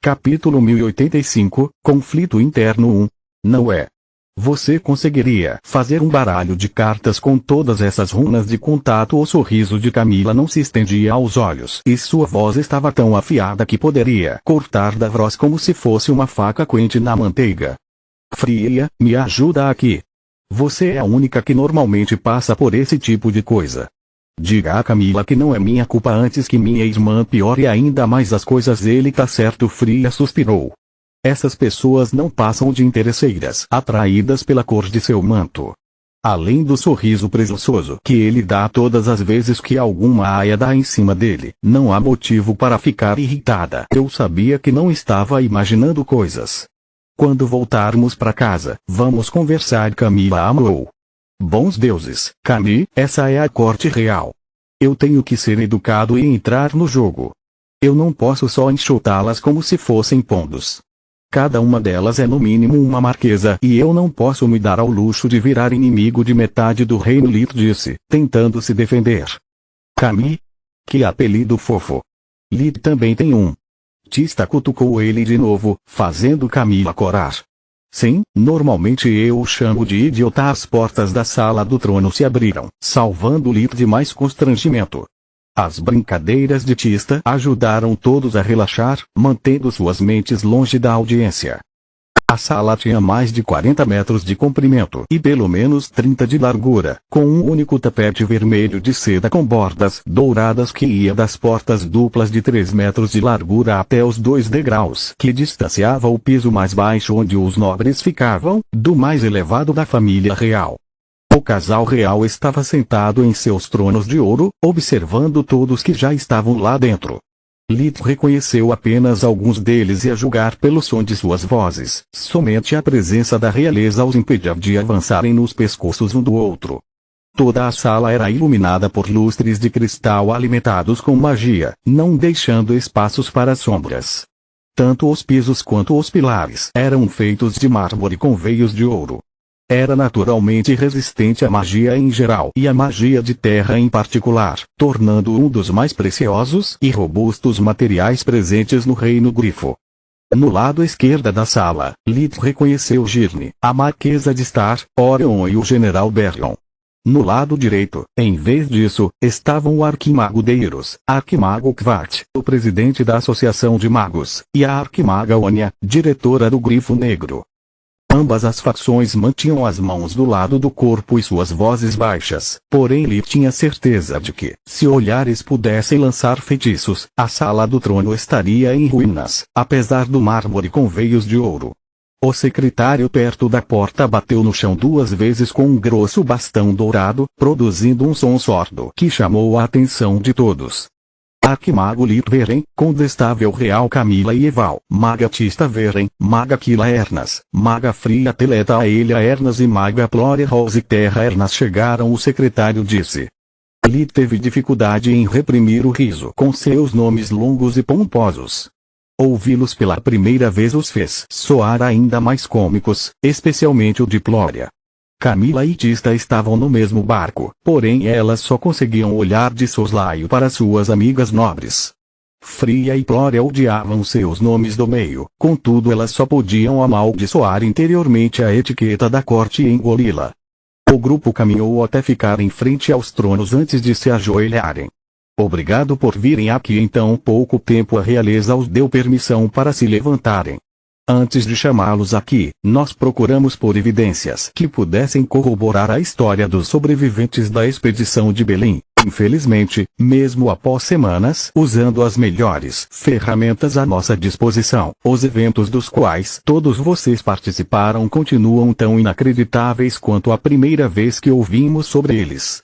Capítulo 1085, Conflito Interno 1. Não é. Você conseguiria fazer um baralho de cartas com todas essas runas de contato? O sorriso de Camila não se estendia aos olhos e sua voz estava tão afiada que poderia cortar Davros como se fosse uma faca quente na manteiga. Fria, me ajuda aqui. Você é a única que normalmente passa por esse tipo de coisa. Diga a Camila que não é minha culpa antes que minha irmã piore ainda mais as coisas. Ele tá certo. Fria suspirou. Essas pessoas não passam de interesseiras atraídas pela cor de seu manto. Além do sorriso presunçoso que ele dá todas as vezes que alguma aia dá em cima dele, não há motivo para ficar irritada. Eu sabia que não estava imaginando coisas. Quando voltarmos para casa, vamos conversar. Camila amou. Bons deuses, Camille, essa é a corte real. Eu tenho que ser educado e entrar no jogo. Eu não posso só enxotá-las como se fossem pombos. Cada uma delas é no mínimo uma marquesa e eu não posso me dar ao luxo de virar inimigo de metade do reino. Lit disse, tentando se defender. Camille? Que apelido fofo. Lit também tem um. Tista cutucou ele de novo, fazendo Camila corar. Sim, normalmente eu o chamo de idiota. As portas da sala do trono se abriram, salvando Lit de mais constrangimento. As brincadeiras de Tista ajudaram todos a relaxar, mantendo suas mentes longe da audiência. A sala tinha mais de 40 metros de comprimento e pelo menos 30 de largura, com um único tapete vermelho de seda com bordas douradas que ia das portas duplas de 3 metros de largura até os 2 degraus que distanciava o piso mais baixo onde os nobres ficavam, do mais elevado da família real. O casal real estava sentado em seus tronos de ouro, observando todos que já estavam lá dentro. Lit reconheceu apenas alguns deles e, a julgar pelo som de suas vozes, somente a presença da realeza os impedia de avançarem nos pescoços um do outro. Toda a sala era iluminada por lustres de cristal alimentados com magia, não deixando espaços para sombras. Tanto os pisos quanto os pilares eram feitos de mármore com veios de ouro. Era naturalmente resistente à magia em geral e à magia de terra em particular, tornando um dos mais preciosos e robustos materiais presentes no Reino Grifo. No lado esquerdo da sala, Lit reconheceu Girne, a Marquesa de Star, Orion e o General Berrion. No lado direito, em vez disso, estavam o Arquimago Deiros, Arquimago Kvart, o presidente da Associação de Magos, e a Arquimaga Onia, diretora do Grifo Negro. Ambas as facções mantinham as mãos do lado do corpo e suas vozes baixas, porém Lit tinha certeza de que, se olhares pudessem lançar feitiços, a sala do trono estaria em ruínas, apesar do mármore com veios de ouro. O secretário perto da porta bateu no chão 2 vezes com um grosso bastão dourado, produzindo um som sordo que chamou a atenção de todos. Arquimago Lit Veren, Condestável Real Camila e Eval, Maga Tista Veren, Maga Kila Ernas, Maga Fria Teleta Aelia Ernas e Maga Plória Rose Terra Ernas chegaram. O secretário disse. Lit teve dificuldade em reprimir o riso com seus nomes longos e pomposos. Ouvi-los pela primeira vez os fez soar ainda mais cômicos, especialmente o de Plória. Camila e Tista estavam no mesmo barco, porém elas só conseguiam olhar de soslaio para suas amigas nobres. Fria e Plória odiavam seus nomes do meio, contudo elas só podiam amaldiçoar interiormente a etiqueta da corte e engoli-la. O grupo caminhou até ficar em frente aos tronos antes de se ajoelharem. Obrigado por virem aqui. Em tão pouco tempo a realeza os deu permissão para se levantarem. Antes de chamá-los aqui, nós procuramos por evidências que pudessem corroborar a história dos sobreviventes da expedição de Belém. Infelizmente, mesmo após semanas usando as melhores ferramentas à nossa disposição, os eventos dos quais todos vocês participaram continuam tão inacreditáveis quanto a primeira vez que ouvimos sobre eles.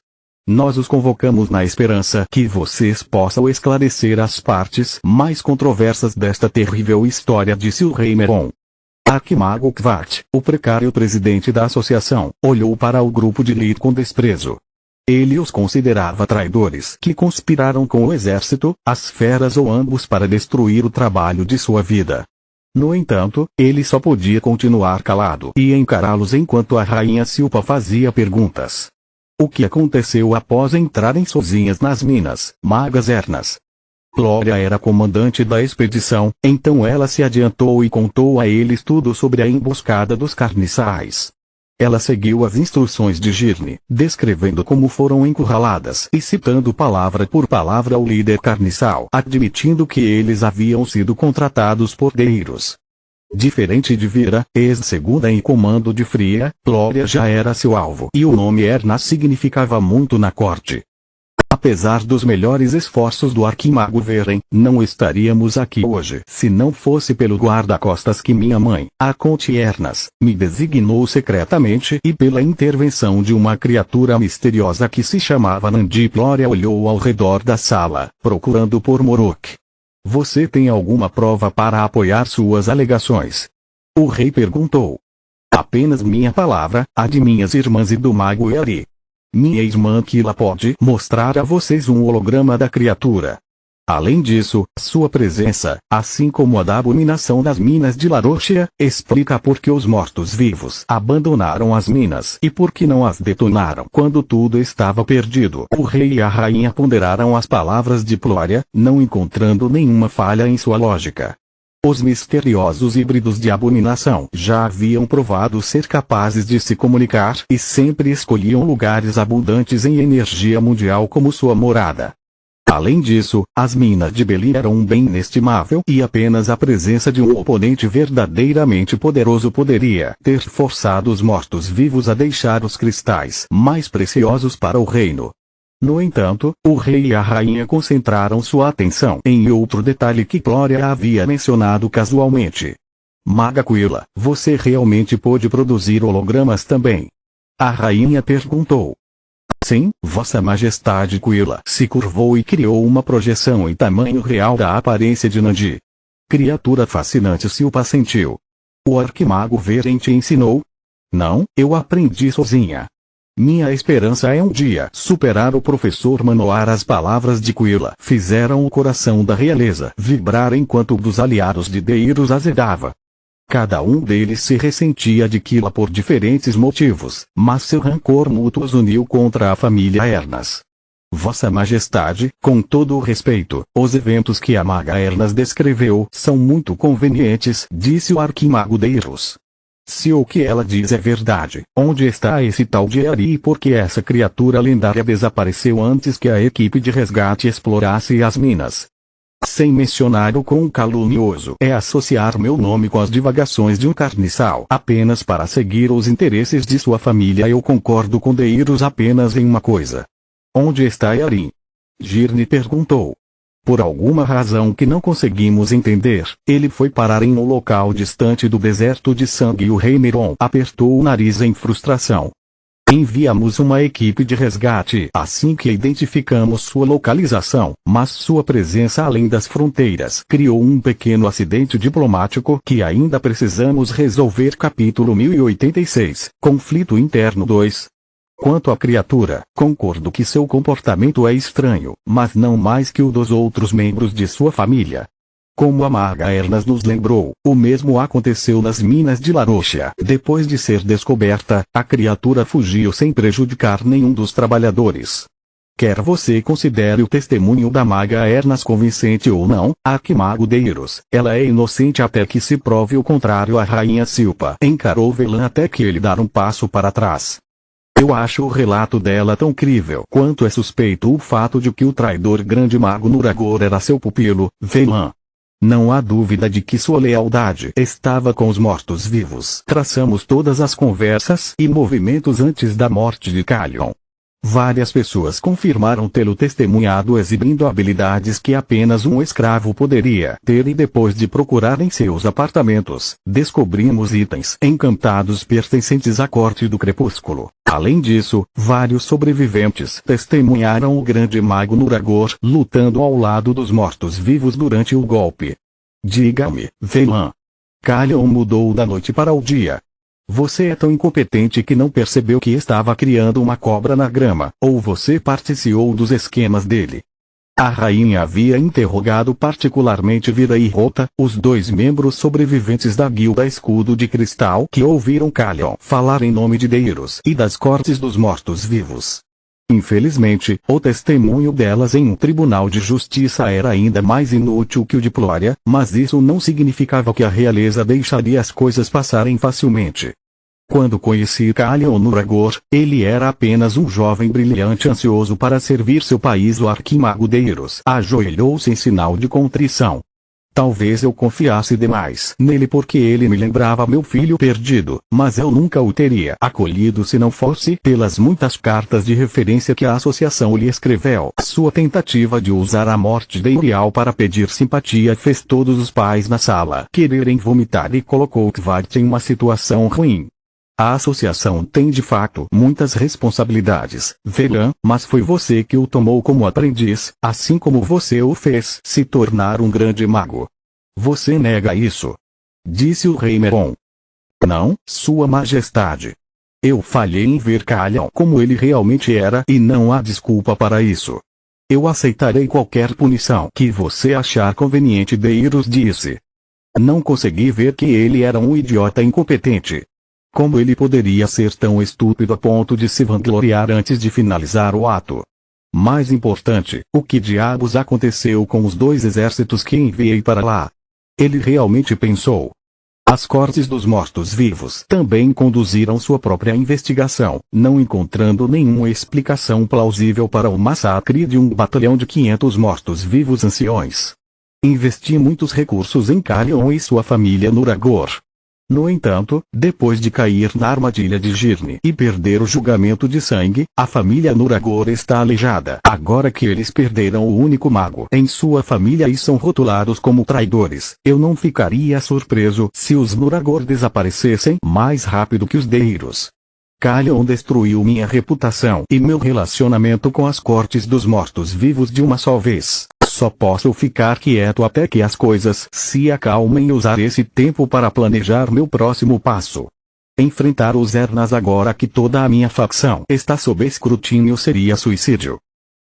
Nós os convocamos na esperança que vocês possam esclarecer as partes mais controversas desta terrível história, disse o rei Meron. Arquimago Kvart, o precário presidente da associação, olhou para o grupo de Lit com desprezo. Ele os considerava traidores que conspiraram com o exército, as feras ou ambos para destruir o trabalho de sua vida. No entanto, ele só podia continuar calado e encará-los enquanto a rainha Silpa fazia perguntas. O que aconteceu após entrarem sozinhas nas minas, Magas Ernas? Glória era comandante da expedição, então ela se adiantou e contou a eles tudo sobre a emboscada dos carniçais. Ela seguiu as instruções de Girne, descrevendo como foram encurraladas e citando palavra por palavra o líder carniçal, admitindo que eles haviam sido contratados por Deiros. Diferente de Vira, ex-segunda em comando de Fria, Glória já era seu alvo e o nome Ernas significava muito na corte. Apesar dos melhores esforços do arquimago Veren, não estaríamos aqui hoje se não fosse pelo guarda-costas que minha mãe, a Conte Ernas, me designou secretamente e pela intervenção de uma criatura misteriosa que se chamava Nandi. Glória olhou ao redor da sala, procurando por Morok. Você tem alguma prova para apoiar suas alegações? O rei perguntou. Apenas minha palavra, a de minhas irmãs e do mago Eri. Minha irmã Kila pode mostrar a vocês um holograma da criatura. Além disso, sua presença, assim como a da abominação das minas de Larochia, explica por que os mortos-vivos abandonaram as minas e por que não as detonaram quando tudo estava perdido. O rei e a rainha ponderaram as palavras de Glória, não encontrando nenhuma falha em sua lógica. Os misteriosos híbridos de abominação já haviam provado ser capazes de se comunicar e sempre escolhiam lugares abundantes em energia mundial como sua morada. Além disso, as minas de Belin eram um bem inestimável e apenas a presença de um oponente verdadeiramente poderoso poderia ter forçado os mortos-vivos a deixar os cristais mais preciosos para o reino. No entanto, o rei e a rainha concentraram sua atenção em outro detalhe que Glória havia mencionado casualmente. Maga Quilla, você realmente pôde produzir hologramas também? A rainha perguntou. Sim, Vossa Majestade. Quilla se curvou e criou uma projeção em tamanho real da aparência de Nandi. Criatura fascinante. Silpa sentiu. O arquimago Veren te ensinou? Não, eu aprendi sozinha. Minha esperança é um dia superar o professor Manoar. As palavras de Quilla fizeram o coração da realeza vibrar enquanto o dos aliados de Deiros azedava. Cada um deles se ressentia de Quilla por diferentes motivos, mas seu rancor mútuo os uniu contra a família Ernas. Vossa Majestade, com todo o respeito, os eventos que a maga Ernas descreveu são muito convenientes, disse o arquimago Deiros. Se o que ela diz é verdade, onde está esse tal de Eri e por que essa criatura lendária desapareceu antes que a equipe de resgate explorasse as minas? Sem mencionar o quão calunioso é associar meu nome com as divagações de um carniçal apenas para seguir os interesses de sua família. Eu concordo com Deiros apenas em uma coisa. Onde está Eri? Girne perguntou. Por alguma razão que não conseguimos entender, ele foi parar em um local distante do deserto de sangue e o rei Neron apertou o nariz em frustração. Enviamos uma equipe de resgate assim que identificamos sua localização, mas sua presença além das fronteiras criou um pequeno acidente diplomático que ainda precisamos resolver. Capítulo 1086, Conflito Interno 2. Quanto à criatura, concordo que seu comportamento é estranho, mas não mais que o dos outros membros de sua família. Como a maga Ernas nos lembrou, o mesmo aconteceu nas minas de Larochia. Depois de ser descoberta, a criatura fugiu sem prejudicar nenhum dos trabalhadores. Quer você considere o testemunho da maga Ernas convincente ou não, arquimago Deiros, ela é inocente até que se prove o contrário. A rainha Silpa encarou Velan até que ele dar um passo para trás. Eu acho o relato dela tão crível quanto é suspeito o fato de que o traidor grande mago Nuragor era seu pupilo, Velan. Não há dúvida de que sua lealdade estava com os mortos-vivos. Traçamos todas as conversas e movimentos antes da morte de Calion. Várias pessoas confirmaram tê-lo testemunhado exibindo habilidades que apenas um escravo poderia ter e depois de procurar em seus apartamentos, descobrimos itens encantados pertencentes à corte do crepúsculo. Além disso, vários sobreviventes testemunharam o grande mago Nuragor lutando ao lado dos mortos-vivos durante o golpe. Diga-me, Velan. Calion mudou da noite para o dia. Você é tão incompetente que não percebeu que estava criando uma cobra na grama, ou você participou dos esquemas dele? A rainha havia interrogado particularmente Vira e Rota, os dois membros sobreviventes da Guilda Escudo de Cristal que ouviram Calion falar em nome de Deiros e das cortes dos mortos-vivos. Infelizmente, o testemunho delas em um tribunal de justiça era ainda mais inútil que o de Plória, mas isso não significava que a realeza deixaria as coisas passarem facilmente. Quando conheci Calion Nuragor, ele era apenas um jovem brilhante ansioso para servir seu país. O arquimago Deiros ajoelhou-se em sinal de contrição. Talvez eu confiasse demais nele porque ele me lembrava meu filho perdido, mas eu nunca o teria acolhido se não fosse pelas muitas cartas de referência que a associação lhe escreveu. Sua tentativa de usar a morte de Uriel para pedir simpatia fez todos os pais na sala quererem vomitar e colocou Kvart em uma situação ruim. A associação tem de fato muitas responsabilidades, Velan, mas foi você que o tomou como aprendiz, assim como você o fez se tornar um grande mago. Você nega isso? Disse o rei Meron. Não, Sua Majestade. Eu falhei em ver Calion como ele realmente era e não há desculpa para isso. Eu aceitarei qualquer punição que você achar conveniente, Deiros disse. Não consegui ver que ele era um idiota incompetente. Como ele poderia ser tão estúpido a ponto de se vangloriar antes de finalizar o ato? Mais importante, o que diabos aconteceu com os 2 exércitos que enviei para lá? Ele realmente pensou. As cortes dos mortos-vivos também conduziram sua própria investigação, não encontrando nenhuma explicação plausível para o massacre de um batalhão de 500 mortos-vivos anciões. Investi muitos recursos em Calion e sua família Nuragor. No entanto, depois de cair na armadilha de Girne e perder o julgamento de sangue, a família Nuragor está aleijada. Agora que eles perderam o único mago em sua família e são rotulados como traidores, eu não ficaria surpreso se os Nuragor desaparecessem mais rápido que os Deiros. Calion destruiu minha reputação e meu relacionamento com as cortes dos mortos-vivos de uma só vez. Só posso ficar quieto até que as coisas se acalmem e usar esse tempo para planejar meu próximo passo. Enfrentar os Ernas agora que toda a minha facção está sob escrutínio seria suicídio.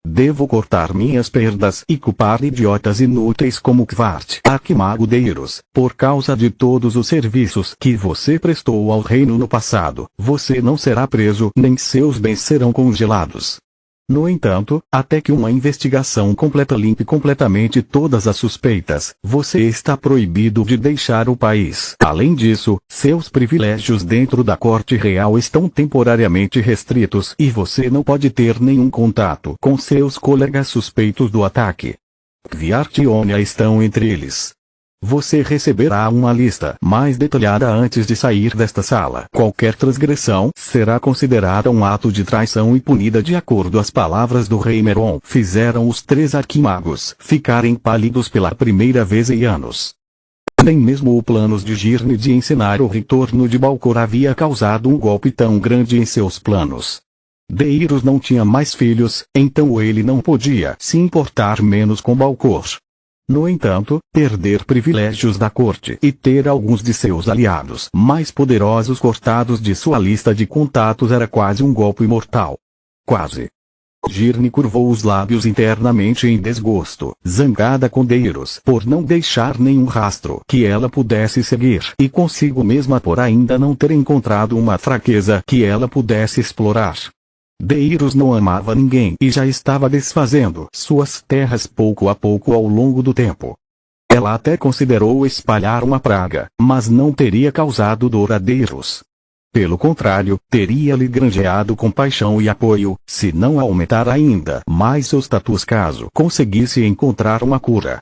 Devo cortar minhas perdas e culpar idiotas inúteis como Kvart, arquimago Deiros, por causa de todos os serviços que você prestou ao reino no passado. Você não será preso nem seus bens serão congelados. No entanto, até que uma investigação completa limpe completamente todas as suspeitas, você está proibido de deixar o país. Além disso, seus privilégios dentro da corte real estão temporariamente restritos e você não pode ter nenhum contato com seus colegas suspeitos do ataque. Kvart e Onia estão entre eles. Você receberá uma lista mais detalhada antes de sair desta sala. Qualquer transgressão será considerada um ato de traição e punida de acordo às palavras do rei Meron. Fizeram os 3 arquimagos ficarem pálidos pela primeira vez em anos. Nem mesmo o plano de Girne de ensinar o retorno de Balcor havia causado um golpe tão grande em seus planos. Deiros não tinha mais filhos, então ele não podia se importar menos com Balcor. No entanto, perder privilégios da corte e ter alguns de seus aliados mais poderosos cortados de sua lista de contatos era quase um golpe mortal. Quase. Girne curvou os lábios internamente em desgosto, zangada com Deiros por não deixar nenhum rastro que ela pudesse seguir e consigo mesma por ainda não ter encontrado uma fraqueza que ela pudesse explorar. Deiros não amava ninguém e já estava desfazendo suas terras pouco a pouco ao longo do tempo. Ela até considerou espalhar uma praga, mas não teria causado dor a Deiros. Pelo contrário, teria lhe granjeado compaixão e apoio, se não aumentar ainda mais seus tatus caso conseguisse encontrar uma cura.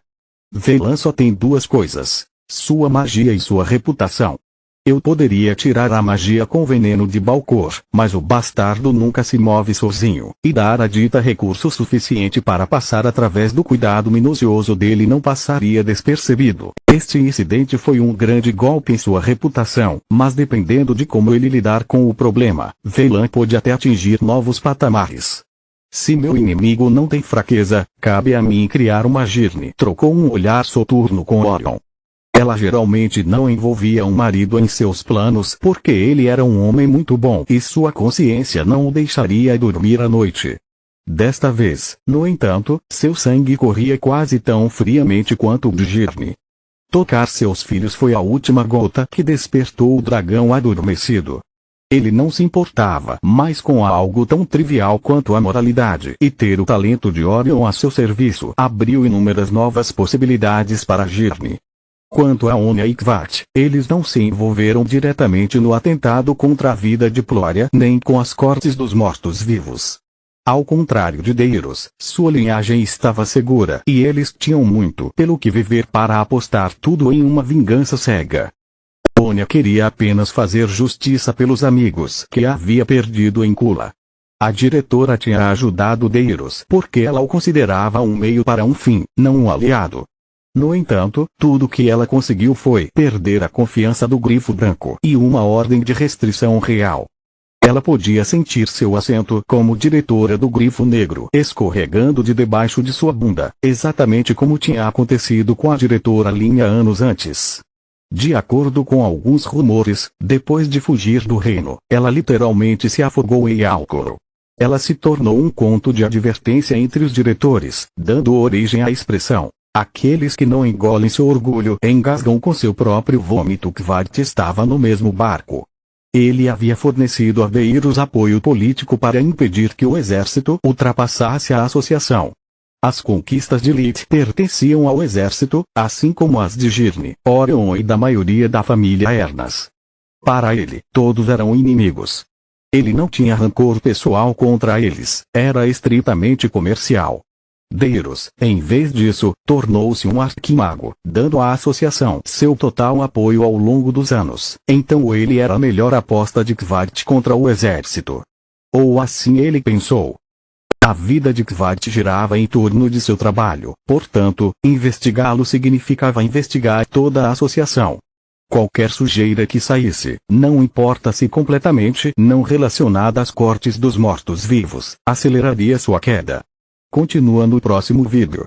Velan só tem 2 coisas: sua magia e sua reputação. Eu poderia tirar a magia com veneno de Balcor, mas o bastardo nunca se move sozinho, e dar a dita recurso suficiente para passar através do cuidado minucioso dele não passaria despercebido. Este incidente foi um grande golpe em sua reputação, mas dependendo de como ele lidar com o problema, Velan pode até atingir novos patamares. Se meu inimigo não tem fraqueza, cabe a mim criar uma Girne. Trocou um olhar soturno com Orion. Ela geralmente não envolvia um marido em seus planos porque ele era um homem muito bom e sua consciência não o deixaria dormir à noite. Desta vez, no entanto, seu sangue corria quase tão friamente quanto o de Girne. Tocar seus filhos foi a última gota que despertou o dragão adormecido. Ele não se importava mais com algo tão trivial quanto a moralidade, e ter o talento de Orion a seu serviço abriu inúmeras novas possibilidades para Girne. Quanto a Onya e Kvat, eles não se envolveram diretamente no atentado contra a vida de Plória nem com as cortes dos mortos-vivos. Ao contrário de Deiros, sua linhagem estava segura e eles tinham muito pelo que viver para apostar tudo em uma vingança cega. Onya queria apenas fazer justiça pelos amigos que havia perdido em Kula. A diretora tinha ajudado Deiros porque ela o considerava um meio para um fim, não um aliado. No entanto, tudo que ela conseguiu foi perder a confiança do Grifo Branco e uma ordem de restrição real. Ela podia sentir seu assento como diretora do Grifo Negro escorregando de debaixo de sua bunda, exatamente como tinha acontecido com a diretora Linha anos antes. De acordo com alguns rumores, depois de fugir do reino, ela literalmente se afogou em álcool. Ela se tornou um conto de advertência entre os diretores, dando origem à expressão: aqueles que não engolem seu orgulho engasgam com seu próprio vômito. Kvat estava no mesmo barco. Ele havia fornecido a Deiros apoio político para impedir que o exército ultrapassasse a associação. As conquistas de Lith pertenciam ao exército, assim como as de Girne, Orion e da maioria da família Ernas. Para ele, todos eram inimigos. Ele não tinha rancor pessoal contra eles, era estritamente comercial. Deiros, em vez disso, tornou-se um arquimago, dando à associação seu total apoio ao longo dos anos. Então ele era a melhor aposta de Kvat contra o exército. Ou assim ele pensou. A vida de Kvat girava em torno de seu trabalho, portanto, investigá-lo significava investigar toda a associação. Qualquer sujeira que saísse, não importa se completamente não relacionada às cortes dos mortos-vivos, aceleraria sua queda. Continua no próximo vídeo.